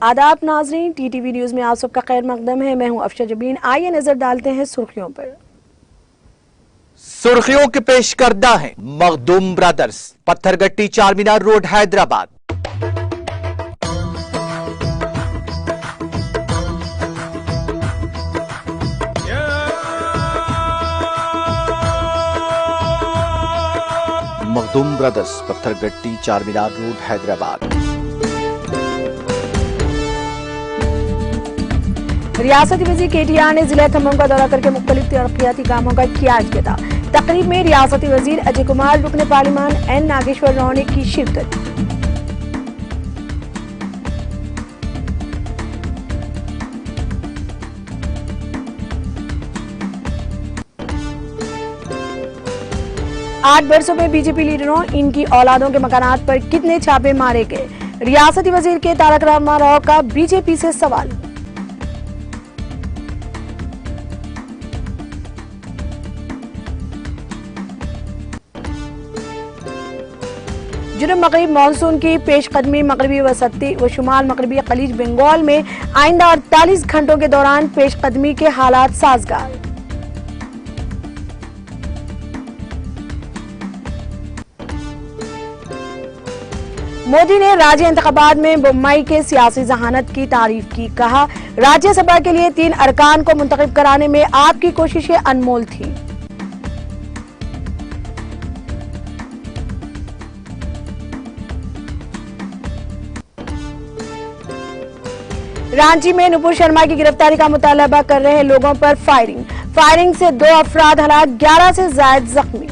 आदाब नाज़रीन, TTV news में आप सबका खैर मकदम है। मैं हूं अफशा जबीन। आइए नजर डालते हैं सुर्खियों पर। सुर्खियों के पेश करदा है Makhdoom brothers, Pathergatti Charminar road Hyderabad. Makhdoom brothers, Pathergatti Charminar road Hyderabad. रियासती वज़ीर KTR ने जिला खम्मम का दौरा करके मुख्तलिफ तरक्याती कामों का किया इफ्तिताह। तकरीब में रियासती वज़ीर अजय कुमार, रुकन पार्लिमान N नागेश्वर राव ने की शिरकत। आठ बरसों में बीजेपी लीडरों, इनकी औलादों के मकानात पर कितने छापे मारे गए? रियासती वज़ीर के तारक रामाराव का बीजेपी से सवाल। जुनूब मगरिब मानसून की पेशकदमी मगरबी वसती व शुमाल मगरबी खलीज बंगाल में आइंदा 48 घंटों के दौरान पेशकदमी के हालात साजगार। मोदी ने राज्य इंतखाबात में बुम्बई के सियासी जहानत की तारीफ की। कहा, राज्यसभा के लिए 3 अरकान को मुंतखब कराने में आपकी कोशिशें अनमोल थी। रांची में नुपुर शर्मा की गिरफ्तारी का मुतालबा कर रहे लोगों पर फायरिंग से 2 अफराद हलाक, 11 से जायद जख्मी।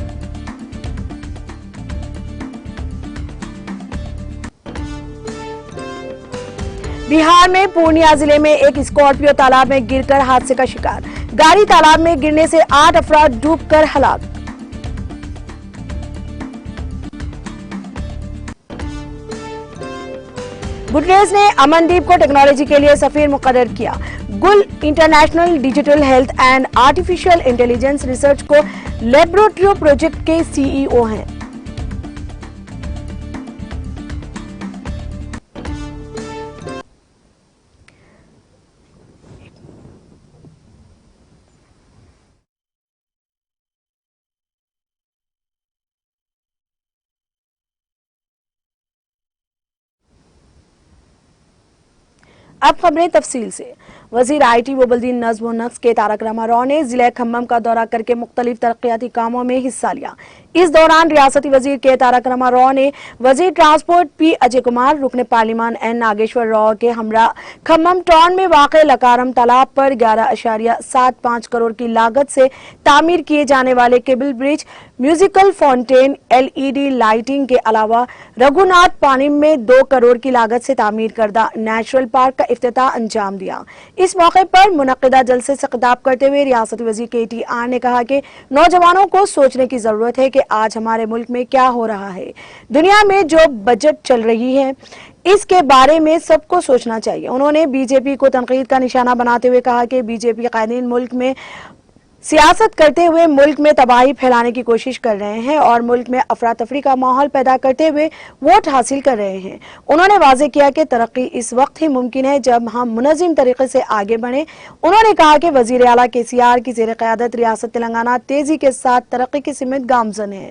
बिहार में पूर्णिया जिले में एक स्कॉर्पियो तालाब में गिरकर हादसे का शिकार। गाड़ी तालाब में गिरने से 8 अफराद डूबकर हलाक। गुटरेज ने अमनदीप को टेक्नोलॉजी के लिए सफीर मुकर्रर किया। गुल international digital health and artificial intelligence research को लेबोरेटरी प्रोजेक्ट के CEO हैं। अब खबरें तफसील से। वजीर IT व बल्दी नज़्म व नक्श के तारक रामाराव ने जिला खम्मम का दौरा करके मुख्तलिफ तरक्याती कामों में हिस्सा लिया। इस दौरान रियासती वजीर के तारक रामाराव ने वजीर ट्रांसपोर्ट P अजय कुमार, रुकन पार्लिमान N नागेश्वर राव के हमरा खम्मम टाउन में वाक़े लकारम तालाब पर 11.75 करोड़ की लागत से तामीर किए जाने वाले cable bridge, musical fountain, LED lighting के अलावा रघुनाथ पानिम में 2 करोड़ की लागत से तामीर करदा नेचुरल पार्क का इफ्तिताह अंजाम दिया। इस मौके पर मुनक्किदा जलसे से खिताब करते हुए रियासती वज़ीर KTR ने कहा कि नौजवानों को सोचने की जरूरत है कि आज हमारे मुल्क में क्या हो रहा है। दुनिया में जो बजट चल रही है, इसके बारे में सबको सोचना चाहिए। उन्होंने बीजेपी को तनकीद का निशाना बनाते हुए कहा कि बीजेपी कायदीन मुल्क में सियासत करते हुए मुल्क में तबाही फैलाने की कोशिश कर रहे हैं और मुल्क में अफरा तफरी का माहौल पैदा करते हुए वोट हासिल कर रहे हैं। उन्होंने वाज़ेह किया कि तरक्की इस वक्त ही मुमकिन है जब हम मुनज़्ज़म तरीके से आगे बढ़ें। उन्होंने कहा कि वज़ीर आला KCR की ज़ेर क़यादत रियासत तेलंगाना तेजी के साथ तरक्की की सिमत गामज़न है।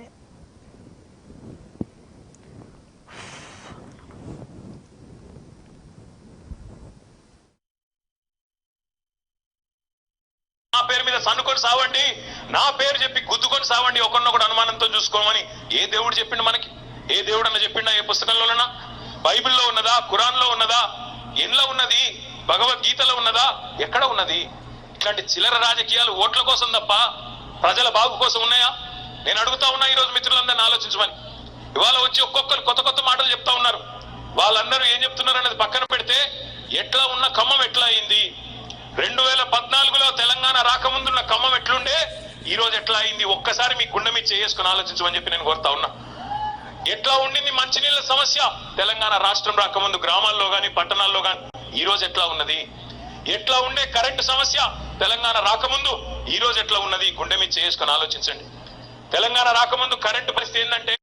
నా పేరు మీద సన్నుకొని సావండి, నా పేరు చెప్పి గుద్దుకొని సావండి, ఒకరినొకడు అనుమానంతో చూసుకోమని ఏ దేవుడు చెప్పిండు మనకి? ఏ దేవుడు అన్న చెప్పిండా? ఏ పుస్తకంలోనా? బైబిల్లో ఉన్నదా? ఖురాన్లో ఉన్నదా? ఎన్లో ఉన్నది? భగవద్గీతలో ఉన్నదా? ఎక్కడ ఉన్నది? ఇట్లాంటి చిల్లర రాజకీయాలు ఓట్ల కోసం తప్ప ప్రజల బాగు కోసం ఉన్నాయా? నేను అడుగుతా ఉన్నా ఈ రోజు మిత్రులందరినీ ఆలోచించమని. ఇవాళ వచ్చి ఒక్కొక్కరు కొత్త కొత్త మాటలు చెప్తా ఉన్నారు. వాళ్ళందరూ ఏం చెప్తున్నారు అనేది పక్కన పెడితే ఎట్లా ఉన్న ఖమ్మం ఎట్లా అయింది? 2014లో తెలంగాణ రాకముందున్న ఖమ్మం ఎట్లుండే, ఈ రోజు ఎట్లా అయింది? ఒక్కసారి మీ గుండె మీద చేసుకుని ఆలోచించమని చెప్పి నేను కోరుతా ఉన్నా. ఎట్లా ఉండింది మంచినీళ్ళ సమస్య తెలంగాణ రాష్ట్రం రాకముందు గ్రామాల్లో గాని పట్టణాల్లో గాని, ఈ రోజు ఎట్లా ఉన్నది? ఎట్లా ఉండే కరెంటు సమస్య తెలంగాణ రాకముందు, ఈ రోజు ఎట్లా ఉన్నది? గుండె మీద చేసుకుని ఆలోచించండి. తెలంగాణ రాకముందు కరెంటు పరిస్థితి ఏంటంటే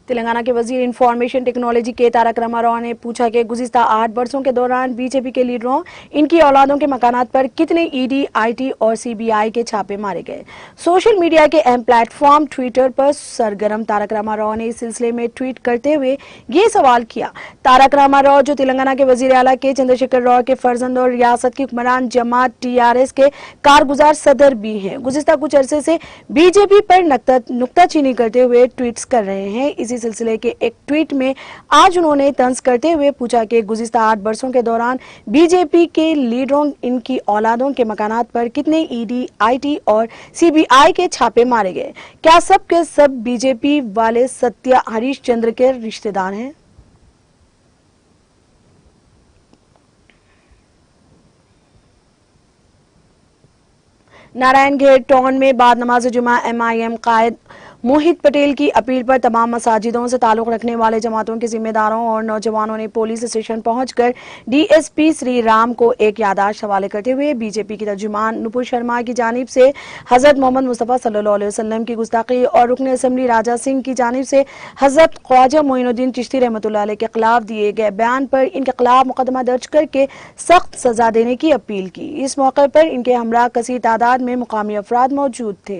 तेलंगाना के वजीर इंफॉर्मेशन टेक्नोलॉजी के तारक रामाराव ने पूछा कि गुज़िस्ता 8 वर्षों के दौरान बीजेपी के लीडरों, इनकी औलादों के मकानात पर कितने ईडी, आईटी और सीबीआई के छापे मारे गए। सोशल मीडिया के अहम प्लेटफॉर्म ट्विटर पर सरगर्म तारक रामाराव ने इस सिलसिले में ट्वीट करते हुए ये सवाल किया। तारक रामाराव, जो तेलंगाना के वजीर आला के चंद्रशेखर राव के फर्जंद और रियासत की हुक्मरान जमात टीआरएस के कारगुजार सदर भी हैं, गुज़िस्ता कुछ अरसे से बीजेपी पर नुक्ताचीनी करते हुए ट्वीट्स कर रहे हैं। इसी सिलसिले के एक ट्वीट में आज उन्होंने तंज करते हुए पूछा कि गुज़िस्ता 8 वर्षों के दौरान बीजेपी के लीडरों, इनकी औलादों के मकानात पर कितने ईडी, आईटी और सीबीआई के छापे मारे गए। क्या सब के सब बीजेपी वाले सत्या हरीश चंद्र के रिश्तेदार हैं? नारायणगढ़ टाउन में बाद नमाज जुमा एमआईएम कायद मोहित पटेल की अपील पर तमाम मसाजिदों से ताल्लुक रखने वाले जमातों के जिम्मेदारों और नौजवानों ने पुलिस स्टेशन पहुंचकर डीएसपी श्री राम को एक याददाश्त हवाले करते हुए बीजेपी की तर्जुमान नुपुर शर्मा की जानिब से हजरत मोहम्मद मुस्तफ़ा सल्लल्लाहु अलैहि वसल्लम की गुस्ताखी और रुकन असम्बली राजा सिंह की जानिब से हजरत ख्वाजा मोइनुद्दीन चिश्ती रहमतुल्लाह अलैह के खिलाफ दिए गए बयान पर इनके खिलाफ मुकदमा दर्ज करके सख्त सजा देने की अपील की। इस मौके पर इनके हमरा कसीर तादाद में मुकामी अफराद मौजूद थे।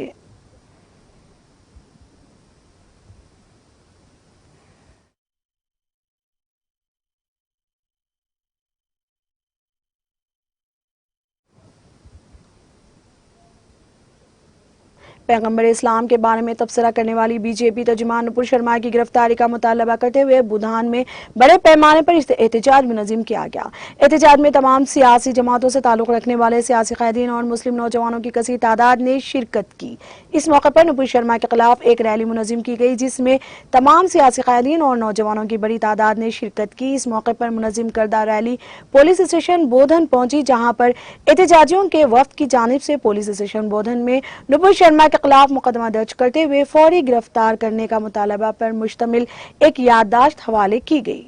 पैगंबर इस्लाम के बारे में तबसरा करने वाली बीजेपी तर्जुमान नुपुर शर्मा की गिरफ्तारी का मुतालबा करते हुए बुधान में बड़े पैमाने पर एहतजाज मुनज़्ज़म किया गया। एहतजाज में तमाम सियासी जमातों से ताल्लुक रखने वाले सियासी कैदीन और मुस्लिम नौजवानों की कसीर तादाद ने शिरकत की। इस मौके पर नुपुर शर्मा के खिलाफ एक रैली मुनज़्ज़म की गई, जिसमें तमाम सियासी कैदीन और नौजवानों की बड़ी तादाद ने शिरकत की। इस मौके पर मुनज़्ज़म करदा रैली पुलिस स्टेशन बोधन पहुंची, जहां पर एहतजाजियों के वफ्द की जानिब से पुलिस स्टेशन बोधन में नुपुर शर्मा के खिलाफ मुकदमा दर्ज करते हुए फौरी गिरफ्तार करने का मुतालबा पर मुश्तमिल एक याददाश्त हवाले की गई।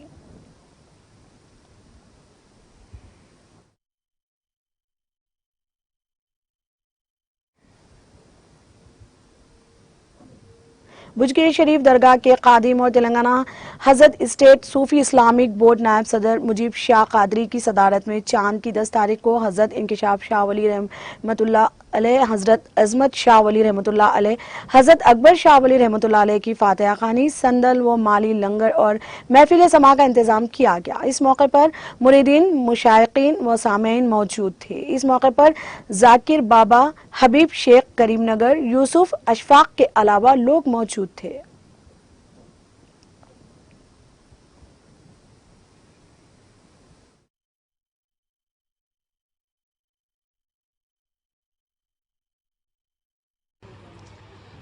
बुजगिर शरीफ दरगाह के कादिम और तेलंगाना हजरत स्टेट सूफी इस्लामिक बोर्ड नायब सदर मुजीब शाह कादरी की सदारत में चांद की 10 तारीख को हजरत इंकिशाफ शाह वली रहमतुल्लाह अलैह, हजरत अजमत शाह वली रहमतुल्लाह अलैह, हजरत अकबर शाह वली रहमतुल्लाह अलैह की फातिहा खानी, संदल व माली लंगर और महफिल समा का इंतजाम किया गया। इस मौके पर मुरीदीन, मुशाइकीन व सामीन मौजूद थे। इस मौके पर जाकिर बाबा, हबीब शेख करीमनगर, यूसुफ अशफाक के अलावा लोग मौजूद थे।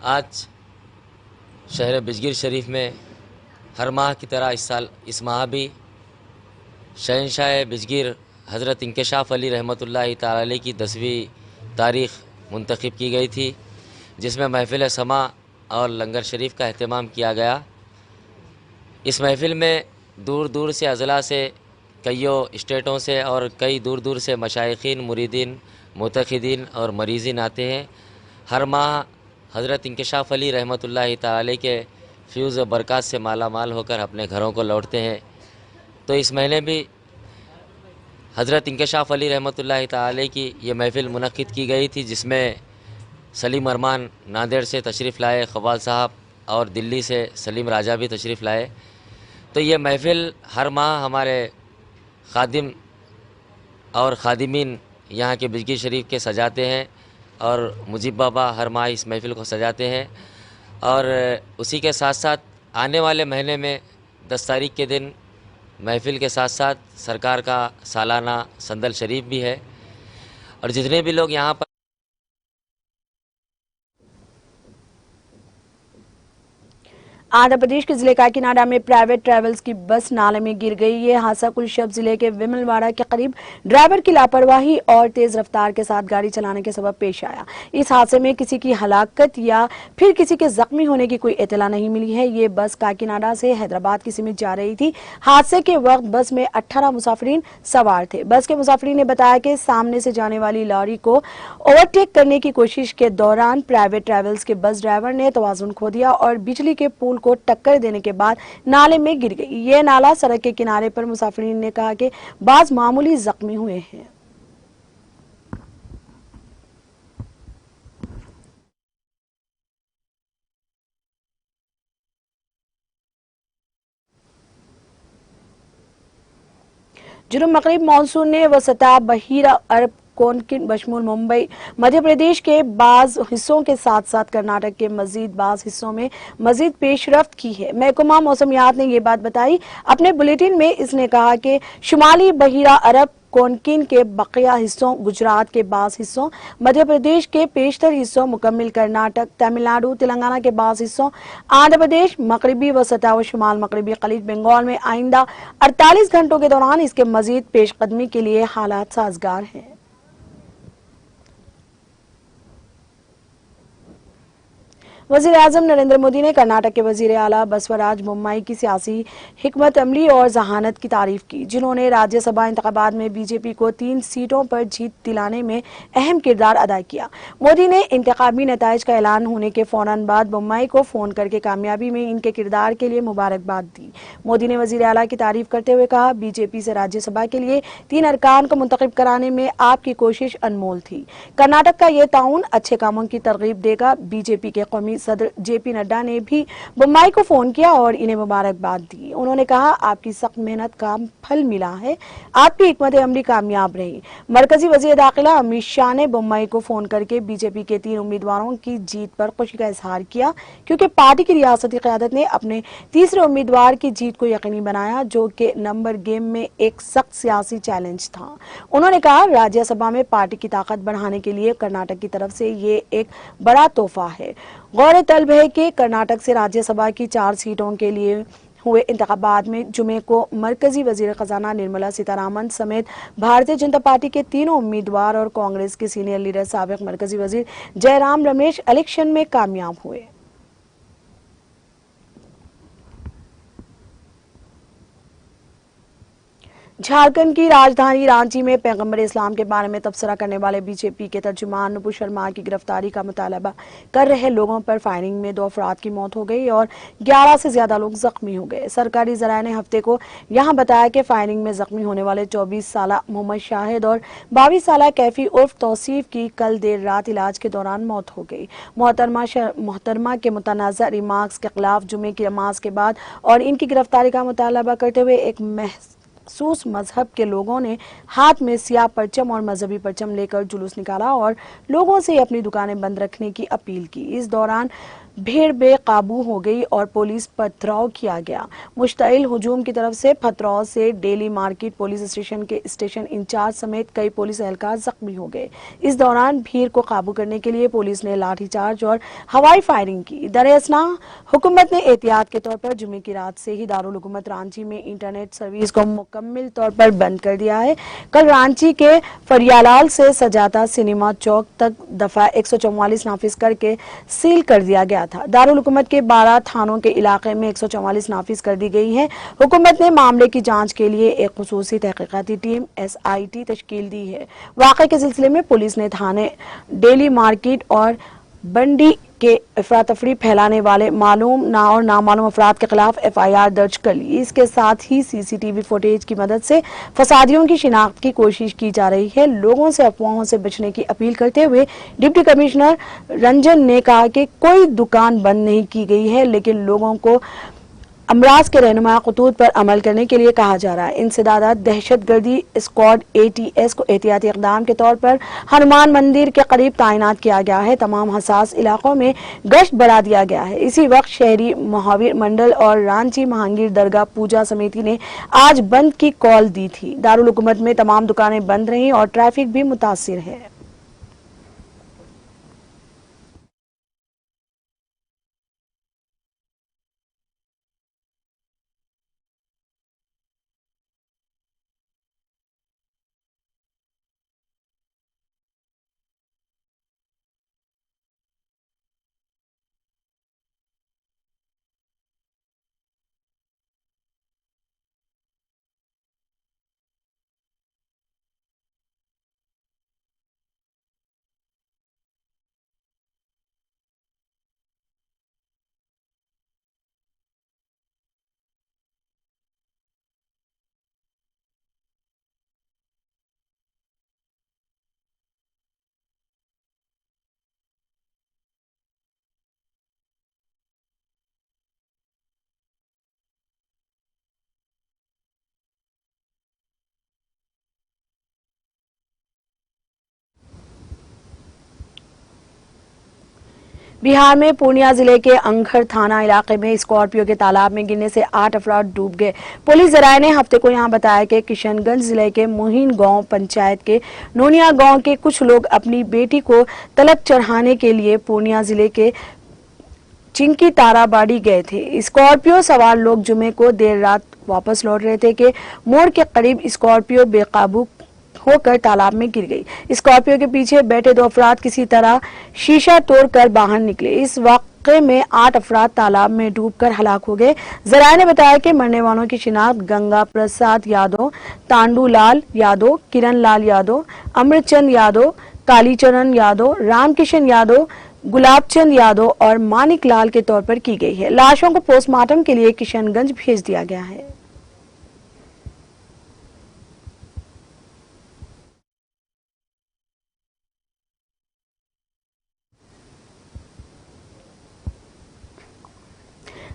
आज शहर बिजगिर शरीफ में हर माह की तरह इस माह भी शहंशाह बिजगिर हज़रत इंकिशाफ अली रहमतुल्लाह तआला अलैह की 10वीं तारीख़ मुंतखब की गई थी, जिसमें महफिल समा और लंगर शरीफ का अहतमाम किया गया। इस महफिल में दूर दूर से अज़ला से, कईयों स्टेटों से और कई दूर दूर से मशाइखीन, मुरीदीन, मुतक़िदीन और मरीज़ीन आते हैं। हर माह हज़रत इंकिशाफ अली रहमतुल्लाह तआला अलैह के फ्यूज़ बरक़ात से माला माल होकर अपने घरों को लौटते हैं। तो इस महीने भी हज़रत इंकिशाफ अली रहमतुल्लाह तआला अलैह की ये महफिल मुनक़्क़िद की गई थी, जिसमें सलीम अरमान नांदेड़ से तशरीफ़ लाए, क़व्वाल साहब और दिल्ली से सलीम राजा भी तशरीफ़ लाए। तो ये महफिल हर माह हमारे ख़ादिम और ख़ादिमीन यहाँ के बिजगिर शरीफ के सजाते हैं और मुजीब बाबा हर माह इस महफिल को सजाते हैं। और उसी के साथ साथ आने वाले महीने में 10 तारीख के दिन महफिल के साथ साथ सरकार का सालाना संदल शरीफ भी है। और जितने भी लोग यहाँ पर आंध्र प्रदेश के जिले काकीनाडा में प्राइवेट ट्रैवल्स की बस नाले में गिर गई। ये हादसा कुलशब जिले के विमलवाड़ा के करीब ड्राइवर की लापरवाही और तेज रफ्तार के साथ गाड़ी चलाने के सबब पेश आया। इस हादसे में किसी की हलाकत या फिर किसी के जख्मी होने की कोई इतला नहीं मिली है। ये बस काकीनाडा से हैदराबाद की सिमत जा रही थी। हादसे के वक्त बस में 18 मुसाफिरीन सवार थे। बस के मुसाफिरीन ने बताया कि सामने से जाने वाली लॉरी को ओवरटेक करने की कोशिश के दौरान प्राइवेट ट्रैवल्स के बस ड्राइवर ने तवाज़ुन खो दिया और बिजली के पोल को टक्कर देने के बाद नाले में गिर गई। ये नाला सड़क के किनारे पर मुसाफिरीन ने कहा कि बाज मामूली जख्मी हुए हैं। जुनूब मगरिब मानसून ने वसता बहीरा अरब कोंकण बशमूल मुंबई मध्य प्रदेश के बाज हिस्सों के साथ साथ कर्नाटक के मजीद बाज हिस्सों में मजीद पेशरफ्त की है। महकमा मौसमियात ने ये बात बताई अपने बुलेटिन में। इसने कहा कि शुमाली बहीरा अरब कोंकण के बकिया हिस्सों, गुजरात के बाज हिस्सों, मध्य प्रदेश के पेशतर हिस्सों, मुकम्मिल कर्नाटक, तमिलनाडु, तेलंगाना के बाज हिस्सों, आंध्र प्रदेश, मगरबी वसता व शुमाल मगरबी खलीज बंगाल में आइंदा 48 घंटों के दौरान इसके मजीद पेशकदमी के लिए हालात साजगार हैं। वजीर आजम नरेंद्र मोदी ने कर्नाटक के वजीर आला बसवराज बोम्माई की सियासी हिकमत अमली और जहानत की तारीफ की, जिन्होंने राज्यसभा इंतखाबात में बीजेपी को 3 सीटों पर जीत दिलाने में अहम किरदार अदा किया। मोदी ने इंतखाबी नताइज का ऐलान होने के फौरन बाद बोम्माई को फोन करके कामयाबी में इनके किरदार के लिए मुबारकबाद दी। मोदी ने वजीर आला की तारीफ करते हुए कहा, बीजेपी से राज्यसभा के लिए 3 अरकान को मुंतखब कराने में आपकी कोशिश अनमोल थी। कर्नाटक का ये ताउन अच्छे कामों की तरगीब देगा। बीजेपी के कौमी सदर जेपी नड्डा ने भी बोम्माई को फोन किया और इन्हें मुबारकबाद दी। उन्होंने कहा, आपकी सख्त मेहनत का फल मिला है, आपकी हिकमत अमली कामयाब रही। मरकजी वजीर दाखिला अमित शाह ने बोम्माई को फोन करके बीजेपी के 3 उम्मीदवारों की जीत पर खुशी का इजहार किया, क्योंकि पार्टी की रियासती क़यादत ने अपने तीसरे उम्मीदवार की जीत को यकीनी बनाया, जो कि नंबर गेम में एक सख्त सियासी चैलेंज था। उन्होंने कहा, राज्यसभा में पार्टी की ताकत बढ़ाने के लिए कर्नाटक की तरफ से ये एक बड़ा तोहफा है। गौरतलब है कि कर्नाटक से राज्यसभा की 4 सीटों के लिए हुए इंतखाबात में जुमे को मरकजी वजीर खजाना निर्मला सीतारामन समेत भारतीय जनता पार्टी के तीनों उम्मीदवार और कांग्रेस के सीनियर लीडर साबिक मरकजी वजीर जयराम रमेश इलेक्शन में कामयाब हुए। झारखंड की राजधानी रांची में पैगंबर इस्लाम के बारे में तबसरा करने वाले बीजेपी के तर्जुमान नुपुर शर्मा की गिरफ्तारी का मुतालबा कर रहे लोगों पर फायरिंग में 2 अफराद की मौत हो गई और 11 से ज्यादा लोग जख्मी हो गए। सरकारी जराये ने हफ्ते को यहां बताया कि फायरिंग में जख्मी होने वाले 24 साला मोहम्मद शाहिद और 22 साला कैफी उर्फ तौसीफ की कल देर रात इलाज के दौरान मौत हो गई। मोहतरमा के मुतनाज़ा रिमार्क्स के खिलाफ जुमे की नमाज के बाद और इनकी गिरफ्तारी का मुतालबा करते हुए एक महसूस मजहब के लोगों ने हाथ में सियाह परचम और मजहबी परचम लेकर जुलूस निकाला और लोगों से अपनी दुकानें बंद रखने की अपील की। इस दौरान भीड़ बेकाबू हो गई और पुलिस पथराव किया गया। मुश्तइल हुजूम की तरफ से पथराव से डेली मार्केट पुलिस स्टेशन के स्टेशन इंचार्ज समेत कई पुलिस एहलकार जख्मी हो गए। इस दौरान भीड़ को काबू करने के लिए पुलिस ने लाठीचार्ज और हवाई फायरिंग की। दरअसना हुकूमत ने एहतियात के तौर पर जुमे की रात से ही दारुल हुकूमत रांची में इंटरनेट सर्विस को मुकम्मल तौर पर बंद कर दिया है। कल रांची के फरियालाल से सजाता सिनेमा चौक तक दफा 144 नाफिज करके सील कर दिया गया था। दारुल हुकूमत के 12 थानों के इलाके में 144 नाफिज कर दी गई है। हुकूमत ने मामले की जांच के लिए एक खुसूसी तहकीकाती टीम SIT तश्कील दी है। वाक़े के सिलसिले में पुलिस ने थाने डेली मार्केट और बंडी के अफरा तफरी फैलाने वाले मालूम और नामालूम अफराद के खिलाफ FIR दर्ज कर ली। इसके साथ ही CCTV फुटेज की मदद से फसादियों की शिनाख्त की कोशिश की जा रही है। लोगों से अफवाहों से बचने की अपील करते हुए डिप्टी कमिश्नर रंजन ने कहा कि कोई दुकान बंद नहीं की गई है, लेकिन लोगों को अमराज के रहनुमा खतूत पर अमल करने के लिए कहा जा रहा है। इंसदाद दहशतगर्दी स्क्वाड ATS को एहतियाती इक़दाम के तौर पर हनुमान मंदिर के करीब तैनात किया गया है। तमाम हसास इलाकों में गश्त बढ़ा दिया गया है। इसी वक्त शहरी महावीर मंडल और रांची महांगीर दरगाह पूजा समिति ने आज बंद की कॉल दी थी। दारुल हुकूमत में तमाम दुकानें बंद रहीं और ट्रैफिक भी मुतासिर है। बिहार में पूर्णिया जिले के अंगड़ थाना इलाके में स्कॉर्पियो के तालाब में गिरने से 8 अफराद डूब गए। पुलिस जराये ने हफ्ते को यहां बताया कि किशनगंज जिले के मोहिन गांव पंचायत के नोनिया गांव के कुछ लोग अपनी बेटी को तलक चढ़ाने के लिए पूर्णिया जिले के चिंकी ताराबाड़ी गए थे। स्कॉर्पियो सवार लोग जुमे को देर रात वापस लौट रहे थे कि मोड़ के करीब स्कॉर्पियो बेकाबू होकर तालाब में गिर गई। स्कॉर्पियो के पीछे बैठे 2 अफराद किसी तरह शीशा तोड़कर बाहर निकले। इस वाक़े में 8 अफराद तालाब में डूबकर हलाक हो गए। जराये ने बताया कि मरने वालों की शिनाख्त गंगा प्रसाद यादव, तांडूलाल यादव, किरण लाल यादव, अमृतचंद यादव, कालीचरण यादव, रामकिशन यादव, गुलाबचंद यादव और मानिक लाल के तौर पर की गई है। लाशों को पोस्टमार्टम के लिए किशनगंज भेज दिया गया है।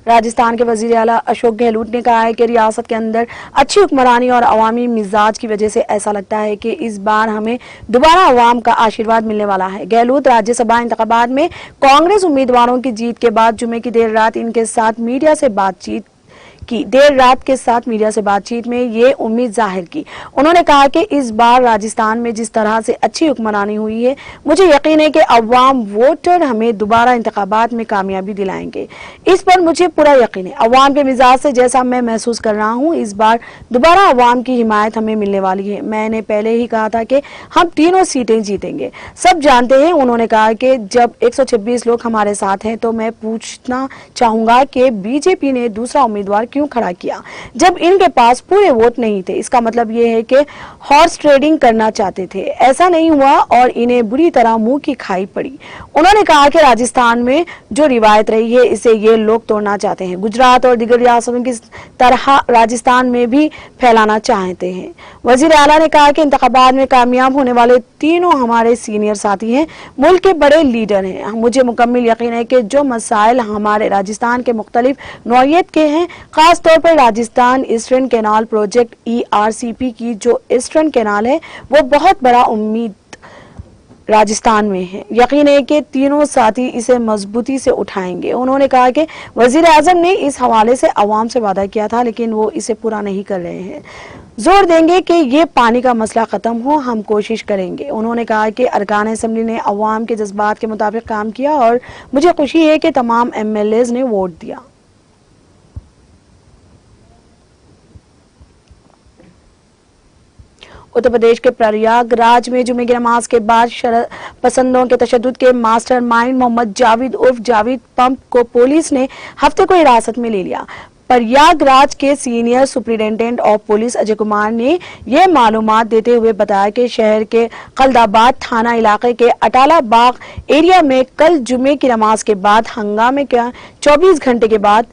राजस्थान के वजीर आला अशोक गहलोत ने कहा है कि रियासत के अंदर अच्छी हुक्मरानी और अवामी मिजाज की वजह से ऐसा लगता है कि इस बार हमें दोबारा अवाम का आशीर्वाद मिलने वाला है। गहलोत राज्यसभा इंतखाबात में कांग्रेस उम्मीदवारों की जीत के बाद जुमे की देर रात मीडिया से बातचीत में ये उम्मीद जाहिर की। उन्होंने कहा कि इस बार राजस्थान में जिस तरह से अच्छी हुक्मरानी हुई है, मुझे यकीन है कि अवाम वोटर हमें दोबारा इंतखाबात में कामयाबी दिलाएंगे। इस पर मुझे पूरा यकीन है। अवाम के मिजाज से जैसा मैं महसूस कर रहा हूँ, इस बार दोबारा अवाम की हिमायत हमें मिलने वाली है। मैंने पहले ही कहा था कि हम तीनों सीटें जीतेंगे, सब जानते हैं। उन्होंने कहा कि जब 126 लोग हमारे साथ हैं तो मैं पूछना चाहूंगा कि बीजेपी ने दूसरा उम्मीदवार क्यों खड़ा किया जब इनके पास पूरे वोट नहीं थे। इसका मतलब ये है कि हॉर्स ट्रेडिंग करना चाहते थे। ऐसा नहीं हुआ और इन्हें बुरी तरह मुंह की खाई पड़ी। उन्होंने कहा कि राजस्थान में जो रिवायत रही है, इसे ये लोग तोड़ना चाहते हैं। गुजरात और दीगर रियासतों की तरह राजस्थान में भी फैलाना चाहते हैं। वजीर आला ने कहा कि इंतखाबात में कामयाब होने वाले तीनों हमारे सीनियर साथी हैं, मुल्क के बड़े लीडर हैं। मुझे मुकम्मल यकीन है कि जो मसाइल हमारे राजस्थान के मुख्तलिफ नौइयत के हैं, खास तौर पर Rajasthan eastern canal project ERCP की जो ईस्टर्न कैनाल है, वो बहुत बड़ा उम्मीद राजस्थान में है। यकीन है कि तीनों साथी इसे मजबूती से उठाएंगे। उन्होंने कहा कि वजीर आजम ने इस हवाले से अवाम से वादा किया था, लेकिन वो इसे पूरा नहीं कर रहे हैं। जोर देंगे कि ये पानी का मसला खत्म हो, हम कोशिश करेंगे। उन्होंने कहा कि अरकान असेंबली ने अवाम के जज्बात के मुताबिक काम किया और मुझे खुशी है कि तमाम MLAs ने वोट दिया। उत्तर प्रदेश के प्रयागराज में जुमे की नमाज के बाद शरअत पसंदों के तशद्दुद के मास्टरमाइंड मोहम्मद जावेद उर्फ जावेद पंप को पुलिस ने हफ्ते को हिरासत में ले लिया। प्रयागराज के senior superintendent of police Ajay Kumar ने यह मालूमात देते हुए बताया कि शहर के खलदाबाद थाना इलाके के अटाला बाग एरिया में कल जुमे की नमाज के बाद हंगामे के 24 घंटे के बाद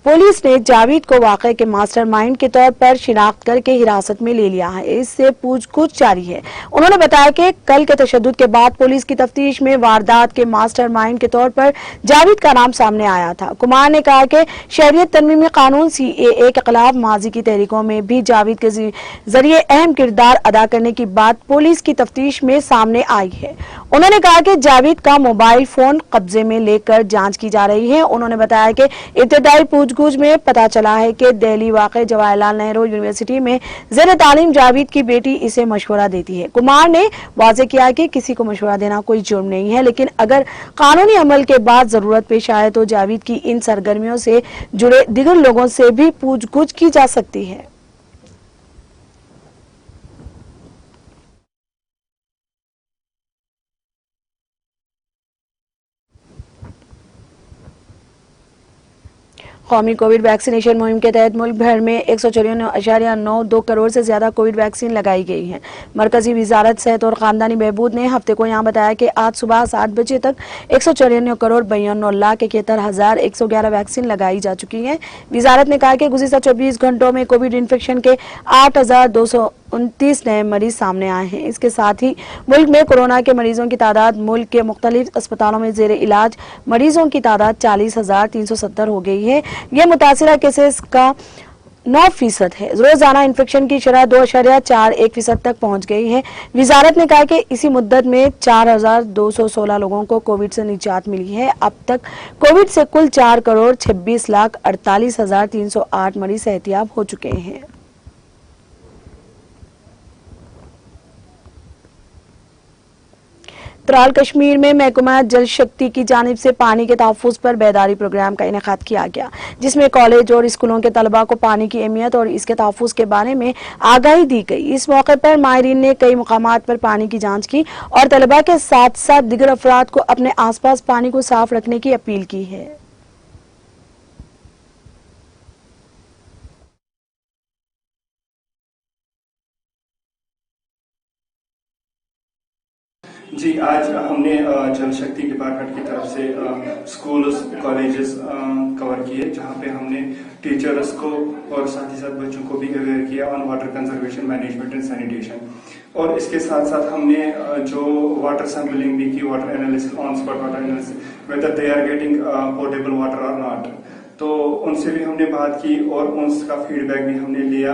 पुलिस ने जावेद को वाक़े के मास्टरमाइंड के तौर पर शिनाख्त करके हिरासत में ले लिया है। इससे पूछताछ जारी है। उन्होंने बताया कि कल के तशद्दुद के बाद पुलिस की तफ्तीश में वारदात के मास्टरमाइंड के तौर पर जावेद का नाम सामने आया था। कुमार ने कहा कि शहरियत तरमीमी कानून CAA के खिलाफ माजी की तहरीकों में भी जावेद के जरिए अहम किरदार अदा करने की बात पुलिस की तफ्तीश में सामने आई है। उन्होंने कहा कि जावेद का मोबाइल फोन कब्जे में लेकर जांच की जा रही है। उन्होंने बताया कि इब्तदाई पूछताछ में पता चला है कि दिल्ली वाक़े जवाहरलाल नेहरू यूनिवर्सिटी में ज़ेर तालीम जावेद की बेटी इसे मशवरा देती है। कुमार ने वाज़ेह किया कि किसी को मशवरा देना कोई जुर्म नहीं है, लेकिन अगर कानूनी अमल के बाद जरूरत पेश आए तो जावेद की इन सरगर्मियों से जुड़े दीगर लोगों से भी पूछताछ की जा सकती है। कौमी कोविड वैक्सीनेशन मुहिम के तहत मुल्क भर में 194.92 करोड़ से ज्यादा कोविड वैक्सीन लगाई गई है। मरकजी वजारत सेहत और खानदानी बहबूद ने हफ्ते को यहाँ बताया कि आज सुबह 7 बजे तक 194,92,71,111 वैक्सीन लगाई जा चुकी है। वजारत ने कहा कि गुज़िश्ता 24 घंटों में कोविड इन्फेक्शन के 8,229 नए मरीज सामने आए हैं। इसके साथ ही मुल्क में कोरोना के मरीजों की तादाद, मुल्क के मुख्तलिफ अस्पतालों में जेर इलाज मरीजों की तादाद 40,370 हो गई है। यह मुतासिरा केसेस का 9% है। रोजाना इन्फेक्शन की शरह 2.41% तक पहुंच गई है। वजारत ने कहा कि इसी मुद्दत में 4,216 लोगों को कोविड से निजात मिली है। अब तक कोविड से कुल 4,26,48,308 मरीज सेहतियाब हो चुके हैं। त्राल कश्मीर में महकमा जल शक्ति की जानिब से पानी के तहफ़्फ़ुज़ पर बेदारी प्रोग्राम का इनेकाद किया गया, जिसमें कॉलेज और स्कूलों के तलबा को पानी की अहमियत और इसके तहफ़्फ़ुज़ के बारे में आगाही दी गई। इस मौके पर माहिरीन ने कई मुकामात पर पानी की जांच की और तलबा के साथ साथ दिगर अफराद को अपने आस पास पानी को साफ रखने की अपील की है। जी, आज हमने जल शक्ति डिपार्टमेंट की तरफ से स्कूल्स कॉलेजेस कवर किए, जहां पे हमने टीचर्स को और साथ ही साथ बच्चों को भी अवेयर किया on water conservation, management and sanitation. और इसके साथ साथ हमने जो वाटर सैंपलिंग भी की, water analysis, on spot water analysis, whether they are getting portable water और नॉट, तो उनसे भी हमने बात की और उनका फीडबैक भी हमने लिया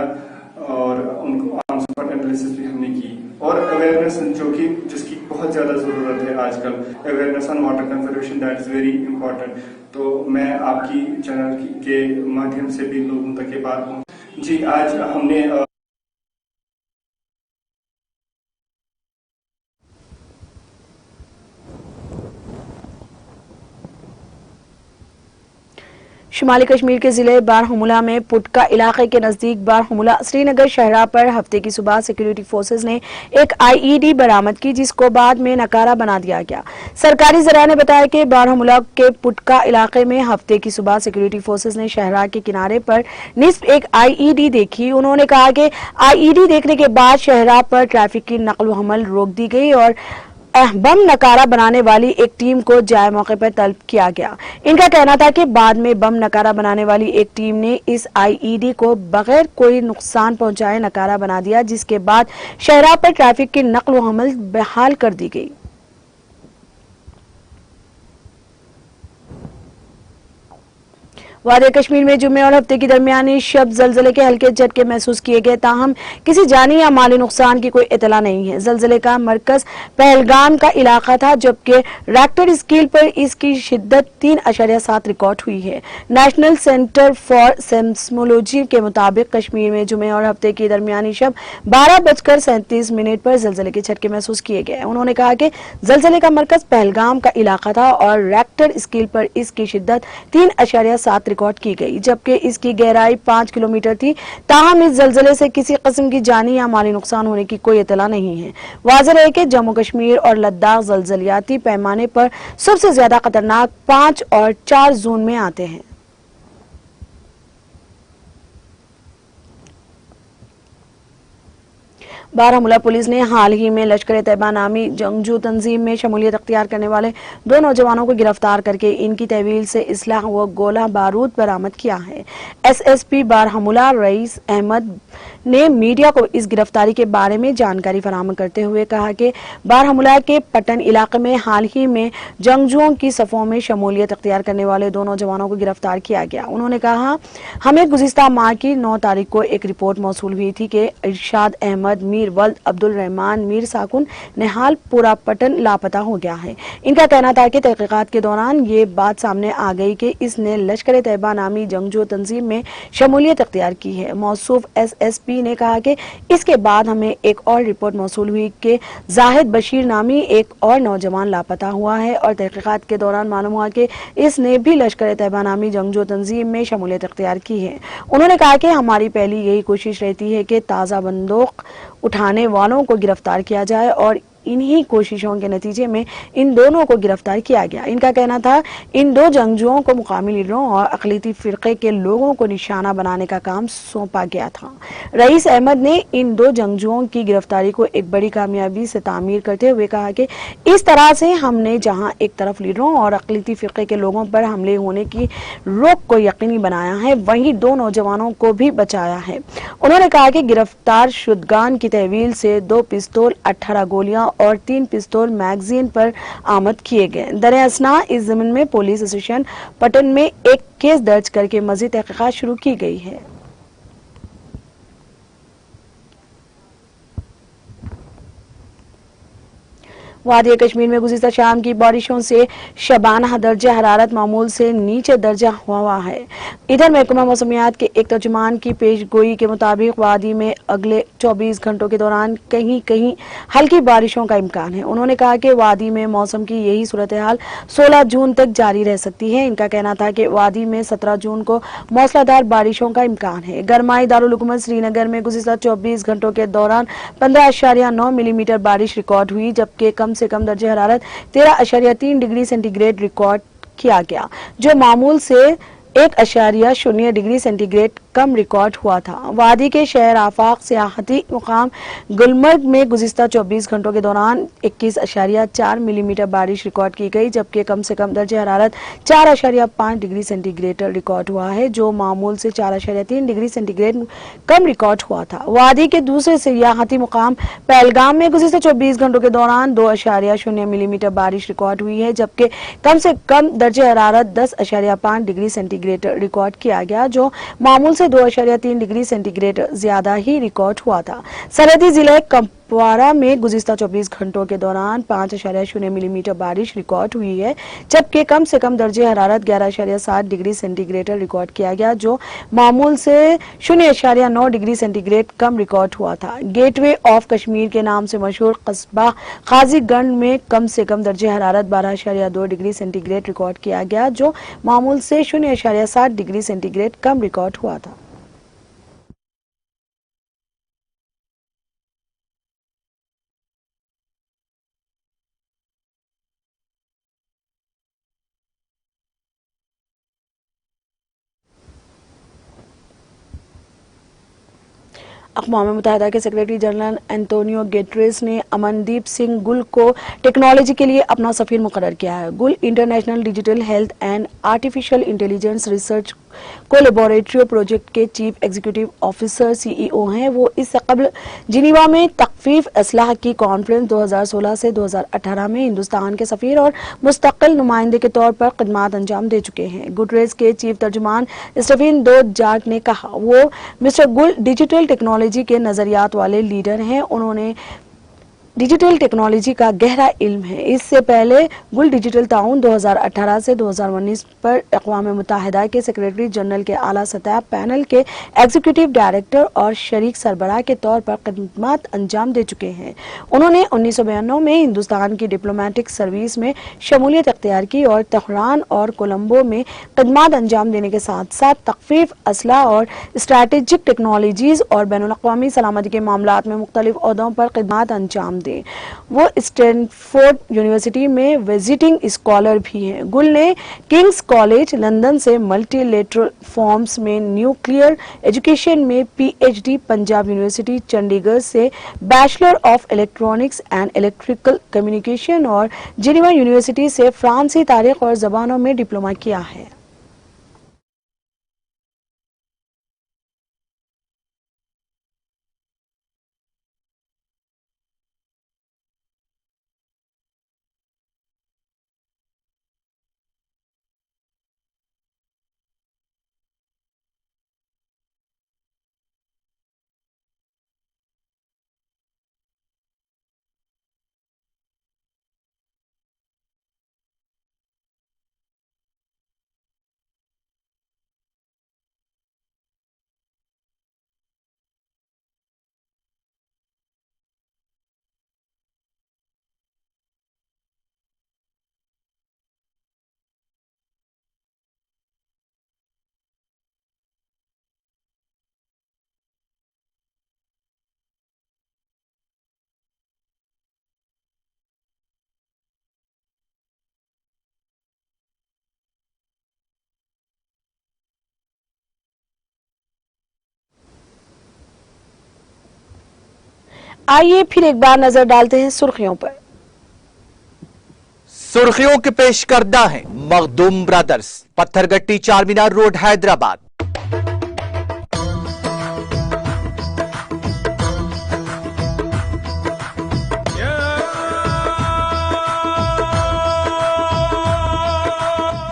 और उनको ऑन स्पॉट एनालिसिस भी हमने की। और अवेयरनेस जो कि जिसकी बहुत ज्यादा जरूरत है आजकल, awareness on water conservation, that is very important. तो मैं आपकी चैनल के माध्यम से भी लोगों तक ये बात पहुंच। जी, आज हमने शुमाली कश्मीर के जिले बारहमुला में पुटका इलाके के नजदीक बारहमुला श्रीनगर शहरा पर हफ्ते की सुबह सिक्योरिटी फोर्सेज ने एक आईईडी बरामद की, जिसको बाद में नकारा बना दिया गया। सरकारी जराये ने बताया कि बारहमुला के पुटका इलाके में हफ्ते की सुबह सिक्योरिटी फोर्सेज ने शहरा के किनारे पर निस्ब एक आईईडी देखी। उन्होंने कहा कि आईईडी देखने के बाद शहरा पर ट्रैफिक की नकल व हमल रोक दी गई और बम नकारा बनाने वाली एक टीम को जाए मौके पर तलब किया गया। इनका कहना था कि बाद में बम नकारा बनाने वाली एक टीम ने इस आईईडी को बगैर कोई नुकसान पहुंचाए नकारा बना दिया, जिसके बाद शहरा पर ट्रैफिक की नकल व हमल बहाल कर दी गई। वादी कश्मीर में जुम्मे और हफ्ते की दरमियानी शब जलजले के हल्के झटके महसूस किए गए, ताहम किसी जानी या माली नुकसान की कोई इतला नहीं है। जलजले का मरकज पहलगाम का इलाका था, जबकि रेक्टर स्केल पर इसकी शिद्दत 3.7 रिकॉर्ड हुई है। नेशनल सेंटर फॉर सेस्मोलॉजी के मुताबिक कश्मीर में जुम्मे और हफ्ते की दरमियानी शब 12:37 पर जलजले के झटके महसूस किए गए। उन्होंने कहा कि जलजले का मरकज पहलगाम का इलाका था और रेक्टर स्केल पर इसकी शिद्दत 3.7 रिकॉर्ड की गई, जबकि इसकी गहराई 5 किलोमीटर थी। ताहम इस जलजले से किसी किस्म की जानी या माली नुकसान होने की कोई इतला नहीं है। वाज़ेह है कि जम्मू कश्मीर और लद्दाख जलजलियाती पैमाने पर सबसे ज्यादा खतरनाक 5 और 4 जोन में आते हैं। बारामूला पुलिस ने हाल ही में लश्कर तैयबा नामी जंगजू तंजीम में शमूलियत अख्तियार करने वाले 2 नौजवानों को गिरफ्तार करके इनकी तहवील से इसलाह व गोला बारूद बरामद किया है। एसएसपी बारामूला रईस अहमद ने मीडिया को इस गिरफ्तारी के बारे में जानकारी फराहम करते हुए कहा कि बारामूला के पटन इलाके में हाल ही में जंगजुओं की सफ़ों में शमूलियत अख्तियार करने वाले 2 नौजवानों को गिरफ्तार किया गया। उन्होंने कहा, हमें गुज़िस्ता माह की 9 तारीख को एक रिपोर्ट मौसूल हुई थी कि इरशाद अहमद मीर वल्द अब्दुल रहमान मीर साकुन निहाल पूरा पटन लापता हो गया है। इनका कहना था कि तहकीकात के दौरान ये बात सामने आ गई कि इसने लश्कर तैयबा नामी जंगजू तंजीम में शमूलियत अख्तियार की है। मौसूफ एसएसपी ने कहा कि इसके बाद हमें एक और रिपोर्ट मौसूल हुई कि जाहिद बशीर नामी एक और नौजवान लापता हुआ है और तहकीकात के दौरान मालूम हुआ कि इसने भी लश्कर तैयबा नामी जंगजू तंजीम में शमूलियत अख्तियार की है। उन्होंने कहा कि हमारी पहली यही कोशिश रहती है कि ताज़ा बंदूक उठाने वालों को गिरफ्तार किया जाए और इन्हीं कोशिशों के नतीजे में इन दोनों को गिरफ्तार किया गया। इनका कहना था, इन 2 जंगजुओं को मुकामी लीडरों और अक़लीती फ़िरक़े के लोगों को निशाना बनाने का काम सौंपा गया था। रईस अहमद ने इन 2 जंगजुओं की गिरफ्तारी को एक बड़ी कामयाबी से तामीर करते हुए कहा कि इस तरह से हमने जहां एक तरफ लीडरों और अक़लीती फ़िरक़े के लोगों पर हमले होने की रोक को यकीनी बनाया है, वहीं 2 नौजवानों को भी बचाया है। उन्होंने कहा कि गिरफ्तार शुदगान की तहवील से 2 पिस्तौल, 18 गोलियां और 3 पिस्तौल मैगजीन पर आमद किए गए। दर असना इस ज़मीन में पुलिस स्टेशन पटन में एक केस दर्ज करके मज़ीद तहक़ीक़ात शुरू की गई है। वादी कश्मीर में गुज़िश्ता शाम की बारिशों से शबाना दर्जा हरारत मामूल से नीचे दर्जा हुआ है। इधर महकमा मौसमियात के एक तर्जुमान की पेशगोई के मुताबिक वादी में अगले 24 घंटों के दौरान कहीं कहीं हल्की बारिशों का इम्कान है। उन्होंने कहा कि वादी में मौसम की यही सूरत हाल 16 जून तक जारी रह सकती है। इनका कहना था कि वादी में 17 जून को मौसलाधार बारिशों का इम्कान है। गरमाई दारुल हुकूमत श्रीनगर में गुज़िश्ता 24 घंटों के दौरान 15.9 मिलीमीटर बारिश रिकॉर्ड हुई, जबकि कम से कम दर्जे हरारत 13.3 डिग्री सेंटीग्रेड रिकॉर्ड किया गया, जो मामूल से 1.0 डिग्री सेंटीग्रेड कम रिकॉर्ड हुआ था। वादी के शहर आफाक सियाहती मुकाम गुलमर्ग में गुज़िश्ता 24 घंटों के दौरान 21.4 मिलीमीटर बारिश रिकॉर्ड की गई, जबकि कम से कम दर्जे हरारत 4.5 डिग्री सेंटीग्रेड रिकॉर्ड हुआ है, जो मामूल से 4.3 डिग्री सेंटीग्रेड कम रिकॉर्ड हुआ था। वादी के दूसरे सियाहती मुकाम पहलगाम में गुज़िश्ता 24 घंटों के दौरान 2.0 मिलीमीटर बारिश रिकॉर्ड हुई है, जबकि कम से कम दर्जे हरारत 10.5 डिग्री सेंटीग्रेड रिकॉर्ड किया गया, जो मामूल से 2.3 डिग्री सेंटीग्रेड ज्यादा ही रिकॉर्ड हुआ था। सरहदी जिले कुपवारा में गुज़िश्ता 24 घंटों के दौरान 5.0 मिलीमीटर बारिश रिकॉर्ड हुई है, जबकि कम से कम दर्जे हरारत 11.7 डिग्री सेंटीग्रेड रिकॉर्ड किया गया, जो मामूल से 0.9 डिग्री सेंटीग्रेड कम रिकॉर्ड हुआ था। गेटवे ऑफ कश्मीर के नाम से मशहूर कस्बा काजीगंज में कम से कम दर्जे हरारत 12.2 डिग्री सेंटीग्रेड रिकॉर्ड किया गया, जो मामूल से 0.7 डिग्री सेंटीग्रेड कम रिकॉर्ड हुआ था। अक़वाम मुत्तहिदा के सेक्रेटरी जनरल एंटोनियो गुटेरेस ने अमनदीप सिंह गुल को टेक्नोलॉजी के लिए अपना सफ़ीर मुकर्रर किया है। गुल international digital health and artificial intelligence research collaboratory project के चीफ एग्जीक्यूटिव ऑफिसर CEO हैं। वो इससे कबल जिनीवा में तख्फीफ असलाह की कॉन्फ्रेंस 2016 से 2018 में हिंदुस्तान के सफ़ीर और मुस्तकिल नुमाइंदे के तौर पर खिदमात अंजाम दे चुके हैं। गुटेरेस के चीफ तर्जुमान स्टीफन दुजार्ट ने कहा, वो मिस्टर गुल डिजिटल टेक्नोलॉजी के नजरियात वाले लीडर हैं। उन्होंने डिजिटल टेक्नोलॉजी का गहरा इल्म है। इससे पहले गुल डिजिटल ताउन 2018 से 2019 पर अक़वाम मुत्तहिदा के सेक्रेटरी जनरल के आला सतह पैनल के एग्जीक्यूटिव डायरेक्टर और शरीक सरबराह के तौर पर खिदमत अंजाम दे चुके हैं। उन्होंने 1992 में हिंदुस्तान की डिप्लोमेटिक सर्विस में शमूलियत अख्तियार की और तेहरान और कोलंबो में खिदमत अंजाम देने के साथ साथ तख्फीफ असला और स्ट्रैटेजिक टेक्नोलॉजीज और बैनुल-अक़वामी सलामती के मामलात में मुख्तलिफ ओहदों पर खिदमत अंजाम दे। वो स्टैनफोर्ड यूनिवर्सिटी में विजिटिंग स्कॉलर भी हैं। गुल ने किंग्स कॉलेज लंदन से मल्टीलेटरल फॉर्म्स में न्यूक्लियर एजुकेशन में PhD, पंजाब यूनिवर्सिटी चंडीगढ़ से bachelor of electronics and electrical communication और जिनेवा यूनिवर्सिटी से फ्रांसी तारीख और जबानों में डिप्लोमा किया है। आइए फिर एक बार नजर डालते हैं सुर्खियों पर। सुर्खियों के पेश करदा हैं Makhdoom brothers, Pathergatti Charminar road Hyderabad.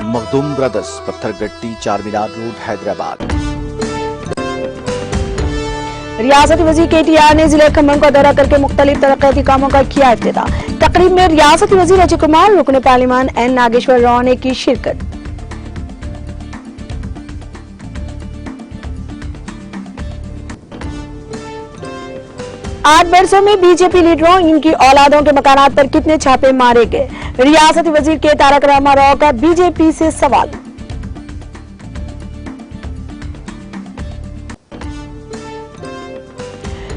Makhdoom brothers, Pathergatti Charminar road Hyderabad. रियासती वजीर KTR ने जिले खम्मम का दौरा करके मुख्तलिफ तरक्याती कामों का किया इफ्तिताह। तकरीब में रियासती वजीर अजय कुमार, रुकन पार्लिमान N नागेश्वर राव ने की शिरकत। आठ वर्षों में बीजेपी लीडरों, इनकी औलादों के मकानात पर कितने छापे मारे गए? रियासती वजीर के तारक रामाराव का बीजेपी से सवाल।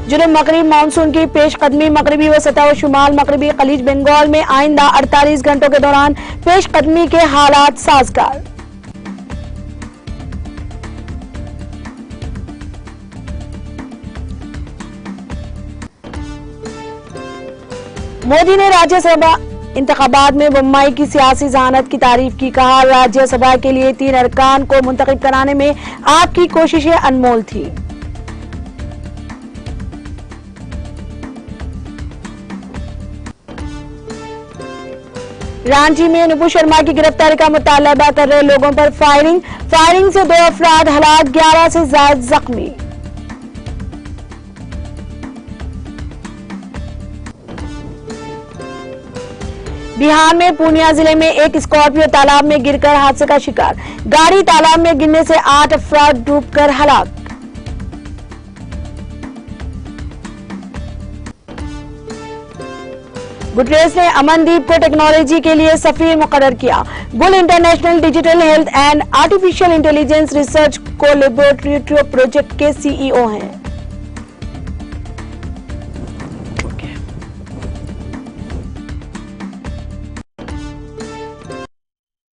जुनूब मगरबी मानसून की पेशकदमी, मगरबी व सतह शुमाल मगरबी खलीज बंगाल में आइंदा 48 घंटों के दौरान पेशकदमी के हालात साजगार। मोदी ने राज्यसभा इंतखाबात में बम्बई की सियासी जहानत की तारीफ की। कहा, राज्यसभा के लिए 3 अरकान को मुंतखब कराने में आपकी कोशिशें अनमोल थी। रांची में नुपुर शर्मा की गिरफ्तारी का मुतालबा कर रहे लोगों पर फायरिंग से 2 अफराद हलाक, 11 से ज्यादा जख्मी। बिहार में पूर्णिया जिले में एक स्कॉर्पियो तालाब में गिरकर हादसे का शिकार। गाड़ी तालाब में गिरने से 8 अफराद डूबकर हलाक। गुटरेस ने अमनदीप को टेक्नोलॉजी के लिए सफीर मुकर्रर किया। बुल international digital health and artificial intelligence research collaboratory project के CEO हैं।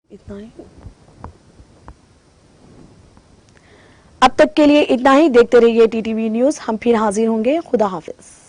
इतना ही। अब तक के लिए इतना ही। देखते रहिए TTV न्यूज। हम फिर हाजिर होंगे। खुदा हाफिज।